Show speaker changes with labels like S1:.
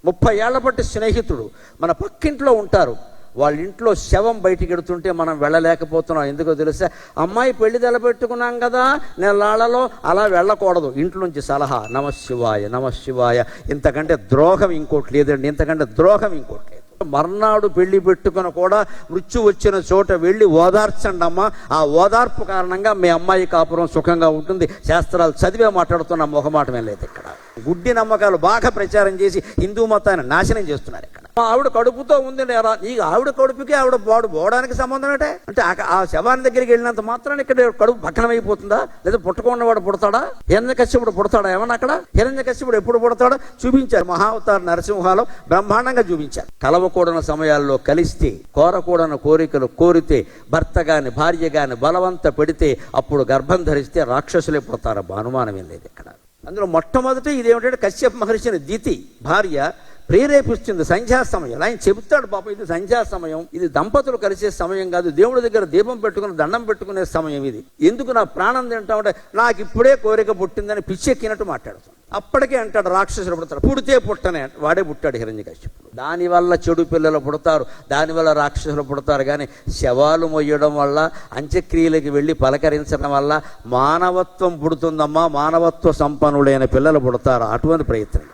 S1: 30 ఏళ్ల బట్టి స్నేహితుడు మన పక్కింట్లో ఉంటారు. వాళ్ళ ఇంట్లో శవం బయటికి ఎడుతుంటే మనం వెళ్ళలేకపోతున్నాం. ఎందుకో తెలుసా? అమ్మాయి పెళ్లి తెలపెట్టుకున్నాం కదా, నెలాళ్లలో అలా వెళ్ళకూడదు. ఇంట్లోంచి సలహా, నమశివాయ నమశివాయ. ఇంతకంటే ద్రోహం ఇంకోటి లేదండి, ఇంతకంటే ద్రోహం ఇంకోటి లేదు. మర్నాడు పెళ్లి పెట్టుకుని కూడా మృత్యు వచ్చిన చోట వెళ్ళి ఓదార్చండి అమ్మా. ఆ ఓదార్పు కారణంగా మీ అమ్మాయి కాపురం సుఖంగా ఉంటుంది. శాస్త్రాలు చదివే మాట్లాడుతున్న మొహమాటమే లేదు. ఇక్కడ గుడ్డి నమ్మకాలు బాగా ప్రచారం చేసి హిందూ మతాన్ని నాశనం చేస్తున్నారు. ఇక్కడ ఆవిడ కడుపుతో ఉంది నేరా, నీకు ఆవిడ కడుపుకి ఆవిడ వాడు పోవడానికి సంబంధం అంటే ఆ శవాన్ని దగ్గరికి వెళ్ళినంత మాత్రాన్ని ఇక్కడ కడుపు పక్కన అయిపోతుందా? లేదా పుట్టకున్నవాడు పుడతాడా? హిరణ్యకశ్యపుడు పుడతాడా? ఏమన్నా అక్కడ హిరణ్యకశ్యపుడు ఎప్పుడు పుడతాడో చూపించారు. మహావతార నరసింహాలో బ్రహ్మాండంగా చూపించారు. కలవకూడని సమయాల్లో కలిస్తే, కోరకూడని కోరికలు కోరితే, భర్త గాని భార్య గాని బలవంత పెడితే అప్పుడు గర్భం ధరిస్తే రాక్షసులే పుడతారు. అనుమానం ఏం లేదు ఇక్కడ. అందులో మొట్టమొదటి ఇదేమిటంటే కశ్యప మహర్షిని దితి భార్య ప్రేరేపిస్తుంది. సంధ్యా సమయం ఆయన చెబుతాడు, పాపం ఇది సంధ్యా సమయం, ఇది దంపతులు కలిసే సమయం కాదు, దేవుడి దగ్గర దీపం పెట్టుకుని దండం పెట్టుకునే సమయం ఇది. ఎందుకు నా ప్రాణం తింటామంటే నాకు ఇప్పుడే కోరిక పుట్టిందని పిచ్చెక్కినట్టు మాట్లాడుతాడు. అప్పటికే అంటాడు రాక్షసులు పుడతాడు. పుడితే పుట్టనే వాడే పుట్టాడు హిరణ్యకశ్యపుడు. దానివల్ల చెడు పిల్లలు పుడతారు, దానివల్ల రాక్షసులు పుడతారు. కానీ శవాలు మొయ్యడం వల్ల, అంత్యక్రియలకు వెళ్ళి పలకరించడం వల్ల మానవత్వం పుడుతుందమ్మా. మానవత్వ సంపన్నులైన పిల్లలు పుడతారు. అటువంటి ప్రయత్నం